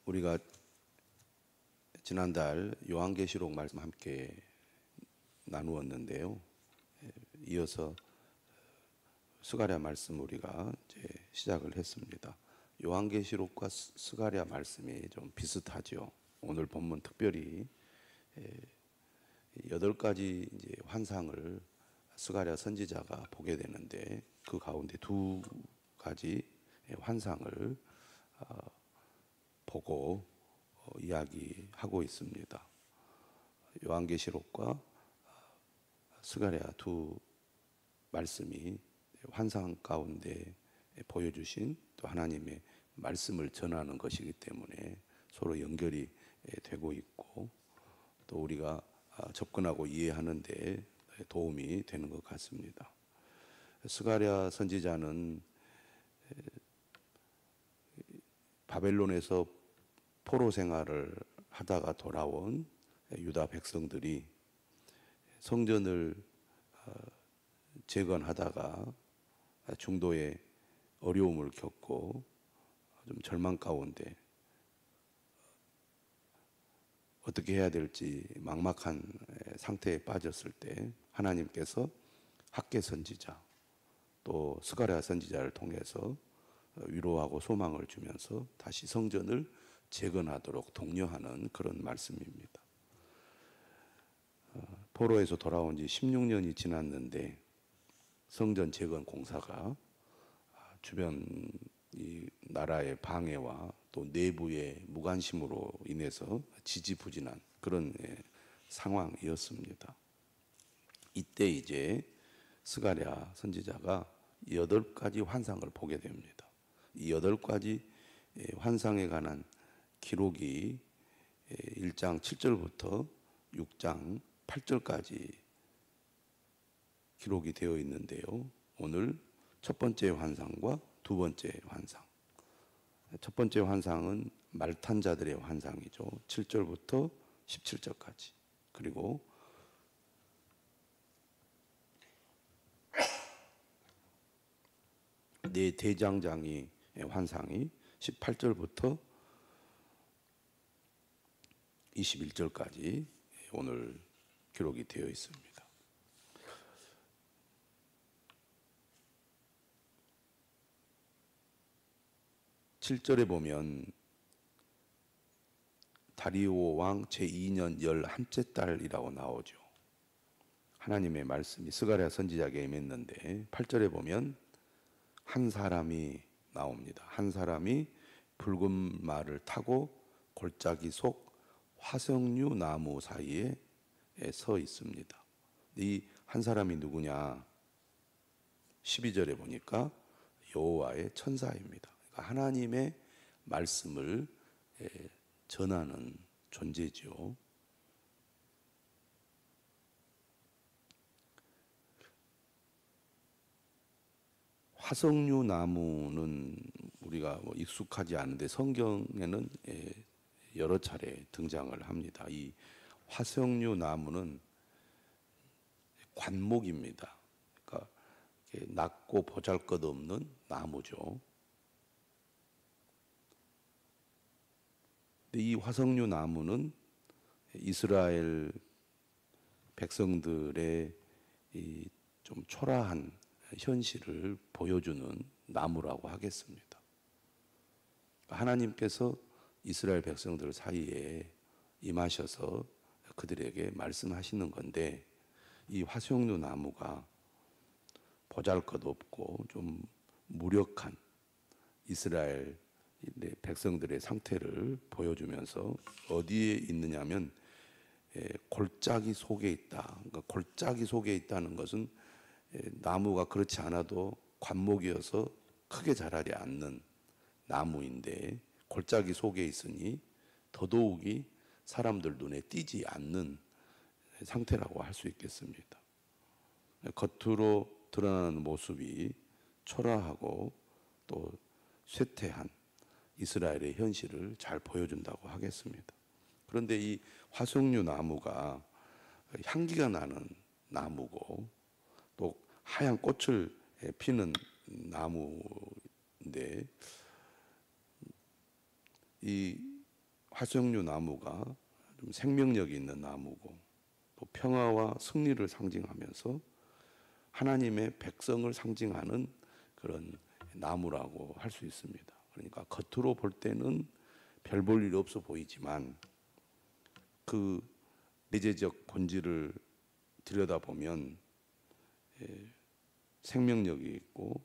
우리가 지난달 요한계시록 말씀 함께 나누었는데요. 이어서 스가랴 말씀 우리가 이제 시작을 했습니다. 요한계시록과 스가랴 말씀이 좀 비슷하죠. 오늘 본문 특별히 8가지 이제 환상을 스가랴 선지자가 보게 되는데 그 가운데 2가지 환상을 보고 이야기하고 있습니다. 요한계시록과 스가랴 2 말씀이 환상 가운데 보여주신 또 하나님의 말씀을 전하는 것이기 때문에 서로 연결이 되고 있고 또 우리가 접근하고 이해하는 데 도움이 되는 것 같습니다. 스가랴 선지자는 바벨론에서 포로 생활을 하다가 돌아온 유다 백성들이 성전을 재건하다가 중도에 어려움을 겪고 좀 절망 가운데 어떻게 해야 될지 막막한 상태에 빠졌을 때 하나님께서 학개 선지자 또 스가랴 선지자를 통해서 위로하고 소망을 주면서 다시 성전을 재건하도록 독려하는 그런 말씀입니다. 포로에서 돌아온 지 16년이 지났는데 성전 재건 공사가 주변 이 나라의 방해와 또 내부의 무관심으로 인해서 지지부진한 그런 상황이었습니다. 이때 이제 스가랴 선지자가 8가지 환상을 보게 됩니다. 이 8가지 환상에 관한 기록이 1장 7절부터 6장 8절까지 기록이 되어 있는데요. 오늘 첫 번째 환상과 두 번째 환상. 첫 번째 환상은 말탄 자들의 환상이죠. 7절부터 17절까지. 그리고 네 대장장이 환상이 18절부터 21절까지 오늘 기록이 되어 있습니다. 7절에 보면 다리오 왕 제2년 11째 달이라고 나오죠. 하나님의 말씀이 스가랴 선지자에게 임했는데 8절에 보면 한 사람이 나옵니다. 한 사람이 붉은 말을 타고 골짜기 속 화석류 나무 사이에 서 있습니다. 이 한 사람이 누구냐? 12절에 보니까 여호와의 천사입니다. 그러니까 하나님의 말씀을 전하는 존재죠. 화석류 나무는 우리가 익숙하지 않은데 성경에는 여러 차례 등장을 합니다. 이 화석류 나무는 관목입니다. 그러니까 낮고 보잘것없는 나무죠. 근데 이 화석류 나무는 이스라엘 백성들의 이 좀 초라한 현실을 보여주는 나무라고 하겠습니다. 하나님께서 이스라엘 백성들 사이에 임하셔서 그들에게 말씀하시는 건데 이 화석류 나무가 보잘것없고 좀 무력한 이스라엘 백성들의 상태를 보여주면서 어디에 있느냐면 골짜기 속에 있다. 그러니까 골짜기 속에 있다는 것은 나무가 그렇지 않아도 관목이어서 크게 자라지 않는 나무인데 골짜기 속에 있으니 더더욱이 사람들 눈에 띄지 않는 상태라고 할 수 있겠습니다. 겉으로 드러나는 모습이 초라하고 또 쇠퇴한 이스라엘의 현실을 잘 보여준다고 하겠습니다. 그런데 이 화석류 나무가 향기가 나는 나무고 또 하얀 꽃을 피는 나무인데 이 화석류 나무가 좀 생명력이 있는 나무고 또 평화와 승리를 상징하면서 하나님의 백성을 상징하는 그런 나무라고 할 수 있습니다. 그러니까 겉으로 볼 때는 별 볼 일 없어 보이지만 그 내재적 본질을 들여다보면 생명력이 있고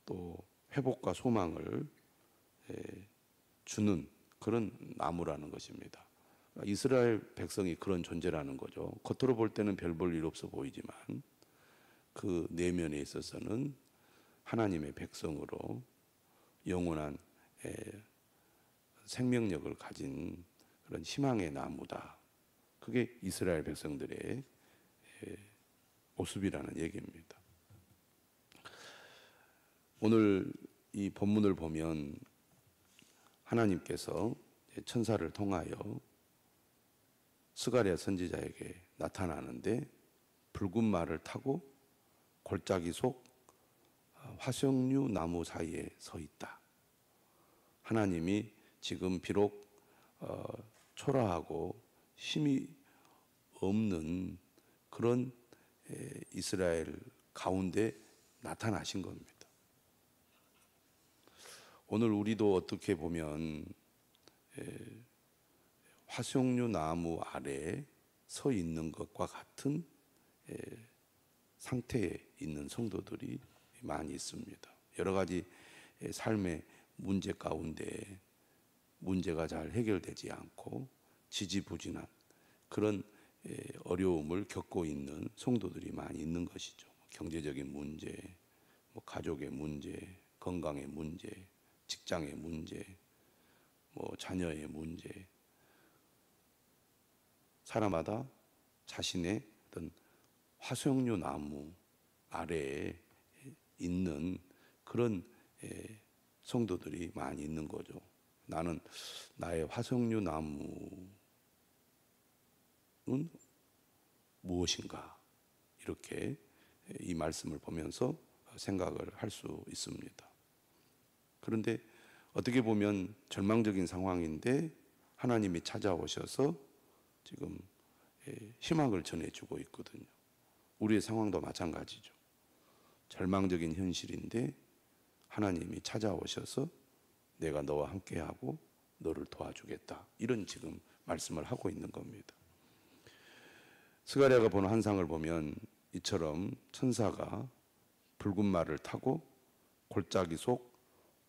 또 회복과 소망을 주는 그런 나무라는 것입니다. 이스라엘 백성이 그런 존재라는 거죠. 겉으로 볼 때는 별 볼 일 없어 보이지만 그 내면에 있어서는 하나님의 백성으로 영원한 생명력을 가진 그런 희망의 나무다. 그게 이스라엘 백성들의 모습이라는 얘기입니다. 오늘 이 본문을 보면 하나님께서 천사를 통하여 스가랴 선지자에게 나타나는데 붉은 말을 타고 골짜기 속 화석류 나무 사이에 서 있다. 하나님이 지금 비록 초라하고 힘이 없는 그런 이스라엘 가운데 나타나신 겁니다. 오늘 우리도 어떻게 보면 화석류 나무 아래에 서 있는 것과 같은 상태에 있는 성도들이 많이 있습니다. 여러 가지 삶의 문제 가운데 문제가 잘 해결되지 않고 지지부진한 그런 어려움을 겪고 있는 성도들이 많이 있는 것이죠. 경제적인 문제, 가족의 문제, 건강의 문제, 직장의 문제, 자녀의 문제. 사람마다 자신의 어떤 화석류 나무 아래에 있는 그런 성도들이 많이 있는 거죠. 나는 나의 화석류 나무는 무엇인가? 이렇게 이 말씀을 보면서 생각을 할 수 있습니다. 그런데 어떻게 보면 절망적인 상황인데 하나님이 찾아오셔서 지금 희망을 전해주고 있거든요. 우리의 상황도 마찬가지죠. 절망적인 현실인데 하나님이 찾아오셔서 내가 너와 함께하고 너를 도와주겠다. 이런 지금 말씀을 하고 있는 겁니다. 스가랴가 본 환상을 보면 이처럼 천사가 붉은 말을 타고 골짜기 속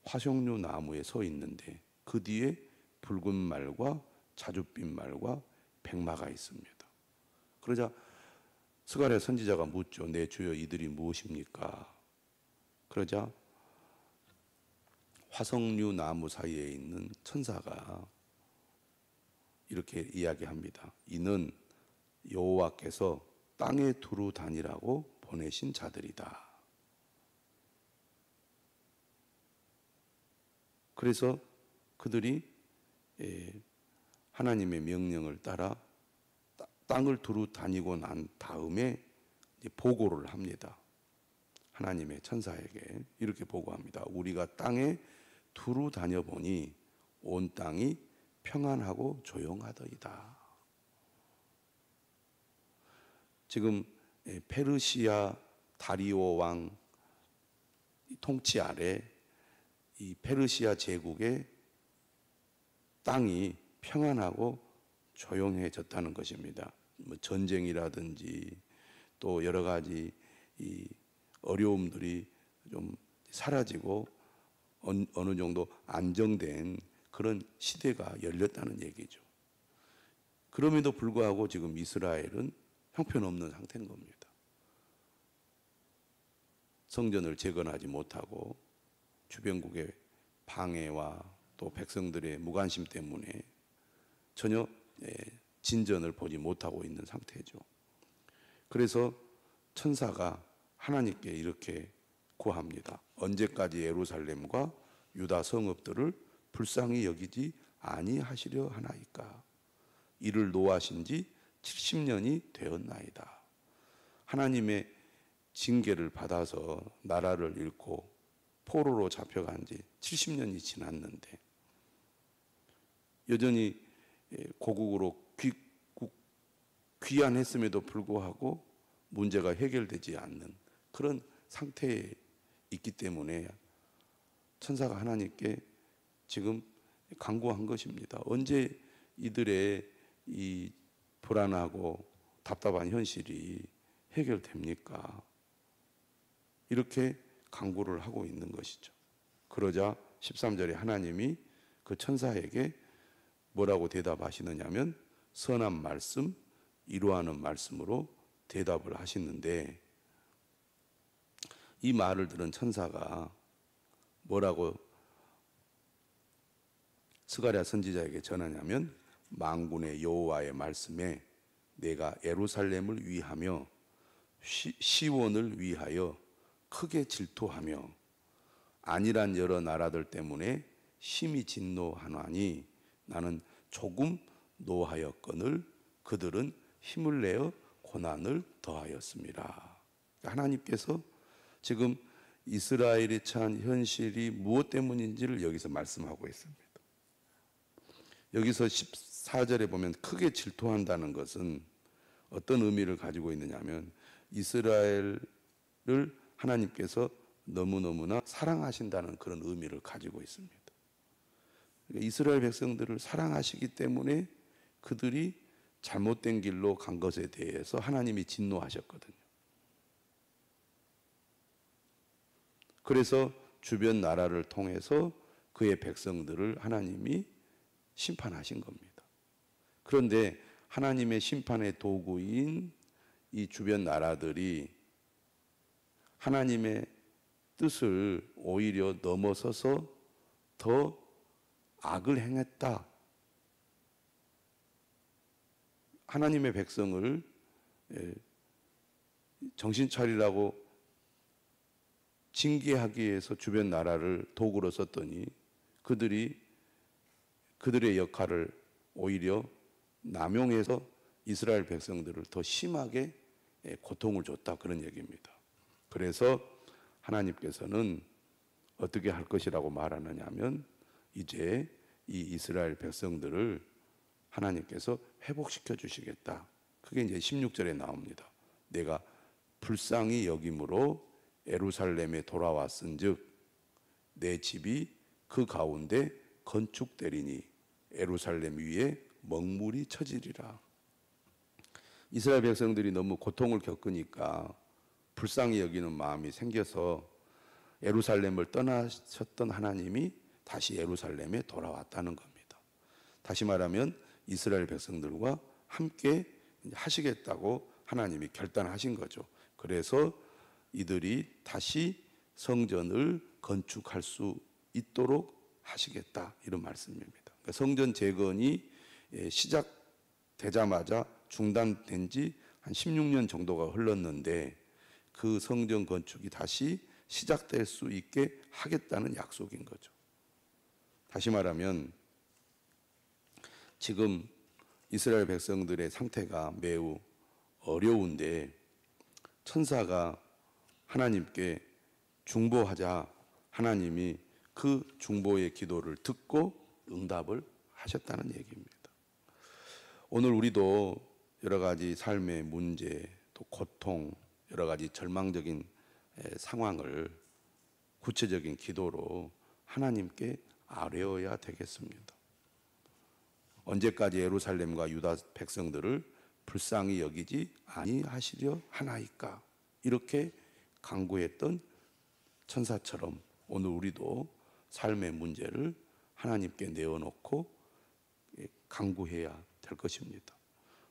화석류 나무에 서 있는데 그 뒤에 붉은 말과 자줏빛 말과 백마가 있습니다. 그러자 스가랴 선지자가 묻죠. 내 주여 이들이 무엇입니까? 그러자 화석류 나무 사이에 있는 천사가 이렇게 이야기합니다. 이는 여호와께서 땅에 두루 다니라고 보내신 자들이다. 그래서 그들이 하나님의 명령을 따라 땅을 두루 다니고 난 다음에 보고를 합니다. 하나님의 천사에게 이렇게 보고합니다. 우리가 땅에 두루 다녀보니 온 땅이 평안하고 조용하더이다. 지금 페르시아 다리오 왕 통치 아래 이 페르시아 제국의 땅이 평안하고 조용해졌다는 것입니다. 전쟁이라든지 또 여러 가지 이 어려움들이 좀 사라지고 어느 정도 안정된 그런 시대가 열렸다는 얘기죠. 그럼에도 불구하고 지금 이스라엘은 형편없는 상태인 겁니다. 성전을 재건하지 못하고 주변국의 방해와 또 백성들의 무관심 때문에 전혀 진전을 보지 못하고 있는 상태죠. 그래서 천사가 하나님께 이렇게 구합니다. 언제까지 예루살렘과 유다 성읍들을 불쌍히 여기지 아니하시려 하나이까? 이를 노하신 지 70년이 되었나이다. 하나님의 징계를 받아서 나라를 잃고 포로로 잡혀간 지 70년이 지났는데 여전히 고국으로 귀환했음에도 불구하고 문제가 해결되지 않는 그런 상태에 있기 때문에 천사가 하나님께 지금 간구한 것입니다. 언제 이들의 이 불안하고 답답한 현실이 해결됩니까? 이렇게 간구를 하고 있는 것이죠. 그러자 13절에 하나님이 그 천사에게 뭐라고 대답하시느냐면 선한 말씀, 이루하는 말씀으로 대답을 하시는데, 이 말을 들은 천사가 뭐라고 스가랴 선지자에게 전하냐면 만군의 여호와의 말씀에 내가 예루살렘을 위하며 시온을 위하여 크게 질투하며 안일한 여러 나라들 때문에 심히 진노하나니 나는 조금 노하였거늘 그들은 힘을 내어 고난을 더하였습니다. 하나님께서 지금 이스라엘이 처한 현실이 무엇 때문인지를 여기서 말씀하고 있습니다. 여기서 14절에 보면 크게 질투한다는 것은 어떤 의미를 가지고 있느냐면 이스라엘을 하나님께서 너무너무나 사랑하신다는 그런 의미를 가지고 있습니다. 그러니까 이스라엘 백성들을 사랑하시기 때문에 그들이 잘못된 길로 간 것에 대해서 하나님이 진노하셨거든요. 그래서 주변 나라를 통해서 그의 백성들을 하나님이 심판하신 겁니다. 그런데 하나님의 심판의 도구인 이 주변 나라들이 하나님의 뜻을 오히려 넘어서서 더 악을 행했다. 하나님의 백성을 정신 차리라고 징계하기 위해서 주변 나라를 도구로 썼더니 그들의 역할을 오히려 남용해서 이스라엘 백성들을 더 심하게 고통을 줬다, 그런 얘기입니다. 그래서 하나님께서는 어떻게 할 것이라고 말하느냐 하면 이제 이 이스라엘 백성들을 하나님께서 회복시켜 주시겠다. 그게 이제 16절에 나옵니다. 내가 불쌍히 여김으로 예루살렘에 돌아왔은즉 내 집이 그 가운데 건축되리니 예루살렘 위에 먹물이 처지리라. 이스라엘 백성들이 너무 고통을 겪으니까 불쌍히 여기는 마음이 생겨서 예루살렘을 떠나셨던 하나님이 다시 예루살렘에 돌아왔다는 겁니다. 다시 말하면 이스라엘 백성들과 함께 하시겠다고 하나님이 결단하신 거죠. 그래서 이들이 다시 성전을 건축할 수 있도록 하시겠다, 이런 말씀입니다. 그러니까 성전 재건이 시작되자마자 중단된 지 한 16년 정도가 흘렀는데 그 성전 건축이 다시 시작될 수 있게 하겠다는 약속인 거죠. 다시 말하면 지금 이스라엘 백성들의 상태가 매우 어려운데 천사가 하나님께 중보하자 하나님이 그 중보의 기도를 듣고 응답을 하셨다는 얘기입니다. 오늘 우리도 여러 가지 삶의 문제, 또 고통, 여러 가지 절망적인 상황을 구체적인 기도로 하나님께 아뢰어야 되겠습니다. 언제까지 예루살렘과 유다 백성들을 불쌍히 여기지 아니하시려 하나이까? 이렇게 간구했던 천사처럼 오늘 우리도 삶의 문제를 하나님께 내어놓고 간구해야 될 것입니다.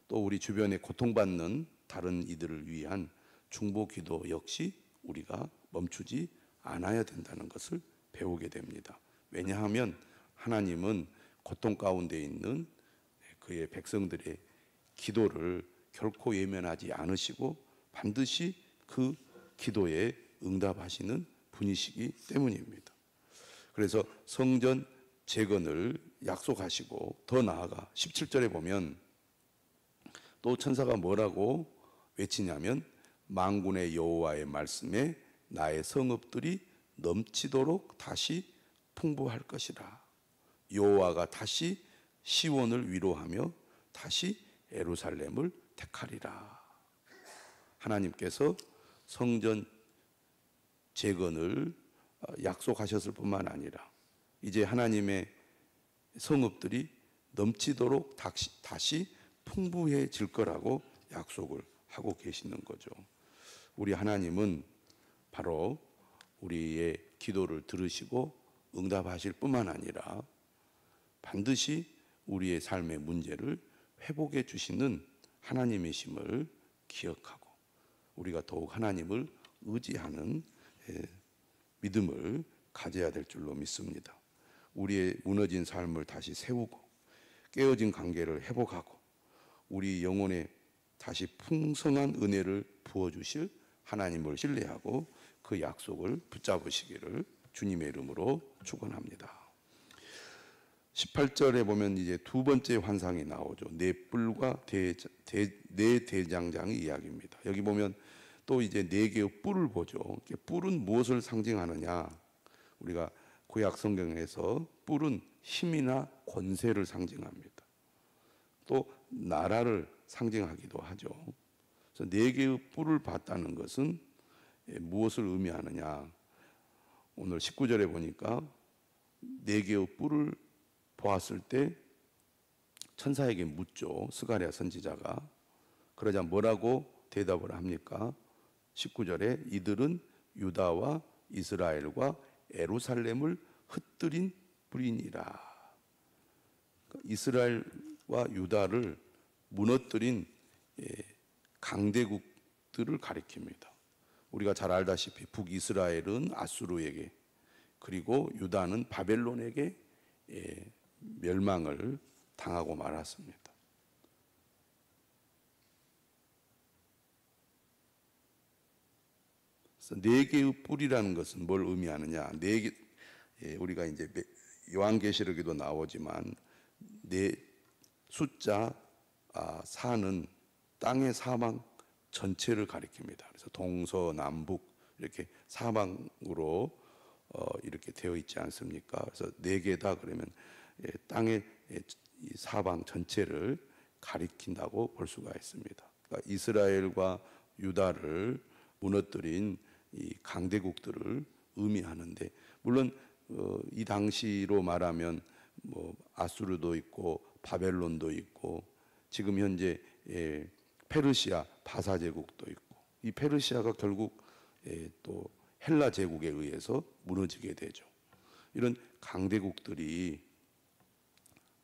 또 우리 주변에 고통받는 다른 이들을 위한 중보 기도 역시 우리가 멈추지 않아야 된다는 것을 배우게 됩니다. 왜냐하면 하나님은 고통 가운데 있는 그의 백성들의 기도를 결코 외면하지 않으시고 반드시 그 기도에 응답하시는 분이시기 때문입니다. 그래서 성전 재건을 약속하시고 더 나아가 17절에 보면 또 천사가 뭐라고 외치냐면 만군의 여호와의 말씀에 나의 성읍들이 넘치도록 다시 풍부할 것이라. 여호와가 다시 시온을 위로하며 다시 예루살렘을 택하리라. 하나님께서 성전 재건을 약속하셨을 뿐만 아니라 이제 하나님의 성읍들이 넘치도록 다시 풍부해질 거라고 약속을 하고 계시는 거죠. 우리 하나님은 바로 우리의 기도를 들으시고 응답하실 뿐만 아니라 반드시 우리의 삶의 문제를 회복해 주시는 하나님이심을 기억하고 우리가 더욱 하나님을 의지하는 믿음을 가져야 될 줄로 믿습니다. 우리의 무너진 삶을 다시 세우고 깨어진 관계를 회복하고 우리 영혼에 다시 풍성한 은혜를 부어주실 하나님을 신뢰하고 그 약속을 붙잡으시기를 주님의 이름으로 축원합니다. 18절에 보면 이제 두 번째 환상이 나오죠. 네 뿔과 네 대장장의 이야기입니다. 여기 보면 또 이제 네 개의 뿔을 보죠. 뿔은 무엇을 상징하느냐? 우리가 구약 성경에서 뿔은 힘이나 권세를 상징합니다. 또 나라를 상징하기도 하죠. 그래서 네 개의 뿔을 봤다는 것은 무엇을 의미하느냐? 오늘 19절에 보니까 네 개의 뿔을 보았을 때 천사에게 묻죠. 스가랴 선지자가. 그러자 뭐라고 대답을 합니까? 19절에 이들은 유다와 이스라엘과 예루살렘을 흩뜨린 뿔이니라. 이스라엘과 유다를 무너뜨린 강대국들을 가리킵니다. 우리가 잘 알다시피 북이스라엘은 아수르에게 그리고 유다는 바벨론에게 멸망을 당하고 말았습니다. 그래서 네 개의 뿔이라는 것은 뭘 의미하느냐? 우리가 이제 요한계시록에도 나오지만 숫자 4는 땅의 사방 전체를 가리킵니다. 그래서 동서남북 이렇게 사방으로 이렇게 되어 있지 않습니까? 그래서 네 개다 그러면 땅의 사방 전체를 가리킨다고 볼 수가 있습니다. 그러니까 이스라엘과 유다를 무너뜨린 이 강대국들을 의미하는데 물론 이 당시로 말하면 뭐 아수르도 있고 바벨론도 있고 지금 현재 페르시아 바사 제국도 있고 이 페르시아가 결국 또 헬라 제국에 의해서 무너지게 되죠. 이런 강대국들이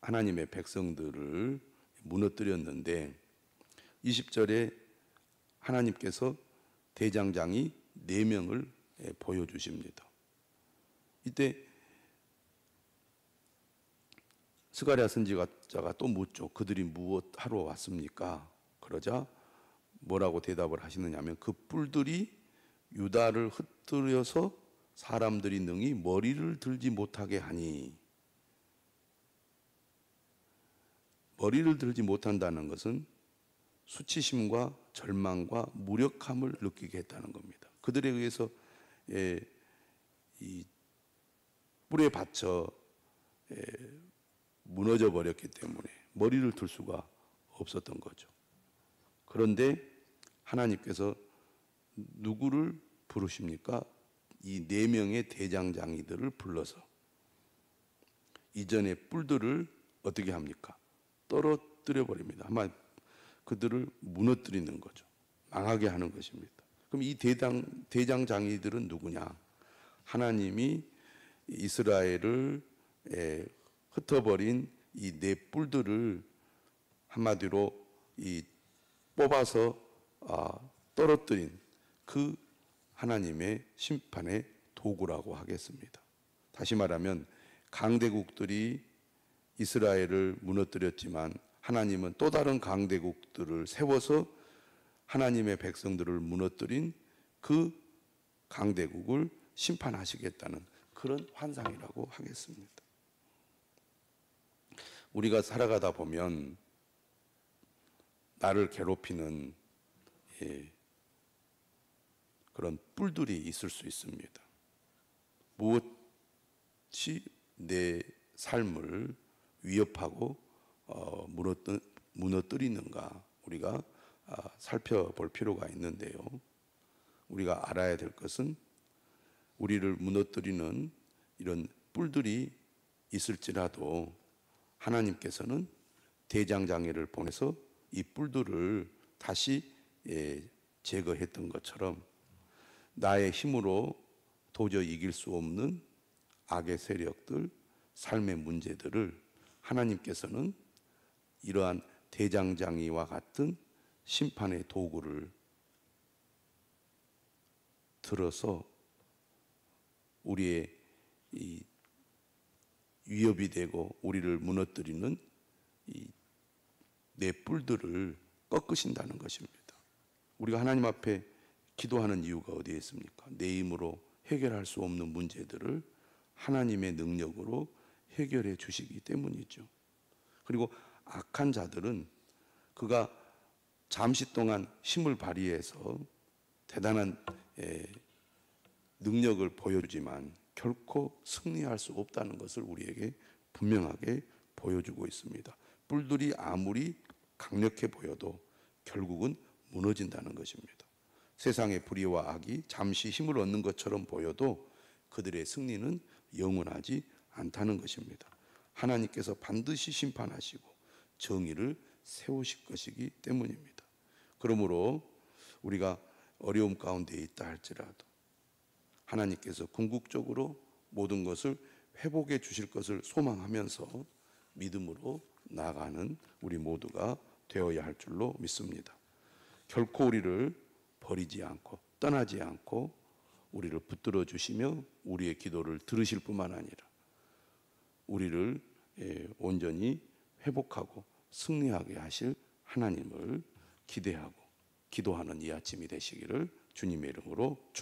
하나님의 백성들을 무너뜨렸는데 20절에 하나님께서 대장장이 4명을 보여주십니다. 이때 스가랴 선지자가 또 묻죠. 그들이 무엇 하러 왔습니까? 그러자 뭐라고 대답을 하시느냐면 그 뿔들이 유다를 흩뜨려서 사람들이 능히 머리를 들지 못하게 하니 머리를 들지 못한다는 것은 수치심과 절망과 무력함을 느끼게 했다는 겁니다. 그들에 의해서 이 뿔에 받쳐 무너져 버렸기 때문에 머리를 들 수가 없었던 거죠. 그런데 하나님께서 누구를 부르십니까? 이 4명의 대장장이들을 불러서 이전의 뿔들을 어떻게 합니까? 떨어뜨려 버립니다. 아마 그들을 무너뜨리는 거죠. 망하게 하는 것입니다. 그럼 이 대장장이들은 누구냐? 하나님이 이스라엘을 흩어버린 이 4뿔들을 한마디로 뽑아서 떨어뜨린 그 하나님의 심판의 도구라고 하겠습니다. 다시 말하면 강대국들이 이스라엘을 무너뜨렸지만 하나님은 또 다른 강대국들을 세워서 하나님의 백성들을 무너뜨린 그 강대국을 심판하시겠다는 그런 환상이라고 하겠습니다. 우리가 살아가다 보면 나를 괴롭히는 그런 뿔들이 있을 수 있습니다. 무엇이 내 삶을 위협하고 무너뜨리는가 우리가 살펴볼 필요가 있는데요. 우리가 알아야 될 것은 우리를 무너뜨리는 이런 뿔들이 있을지라도 하나님께서는 대장장이를 보내서 이 뿔들을 다시 제거했던 것처럼 나의 힘으로 도저히 이길 수 없는 악의 세력들, 삶의 문제들을 하나님께서는 이러한 대장장이와 같은 심판의 도구를 들어서 우리의 이 위협이 되고 우리를 무너뜨리는 이 내 뿔들을 꺾으신다는 것입니다. 우리가 하나님 앞에 기도하는 이유가 어디에 있습니까? 내 힘으로 해결할 수 없는 문제들을 하나님의 능력으로 해결해 주시기 때문이죠. 그리고 악한 자들은 그가 잠시 동안 힘을 발휘해서 대단한 능력을 보여주지만 결코 승리할 수 없다는 것을 우리에게 분명하게 보여주고 있습니다. 뿔들이 아무리 강력해 보여도 결국은 무너진다는 것입니다. 세상의 불의와 악이 잠시 힘을 얻는 것처럼 보여도 그들의 승리는 영원하지 않다는 것입니다. 하나님께서 반드시 심판하시고 정의를 세우실 것이기 때문입니다. 그러므로 우리가 어려움 가운데 있다 할지라도 하나님께서 궁극적으로 모든 것을 회복해 주실 것을 소망하면서 믿음으로 나아가는 우리 모두가 되어야 할 줄로 믿습니다. 결코 우리를 버리지 않고 떠나지 않고 우리를 붙들어 주시며 우리의 기도를 들으실 뿐만 아니라 우리를 온전히 회복하고 승리하게 하실 하나님을 기대하고 기도하는 이 아침이 되시기를 주님의 이름으로 축복합니다.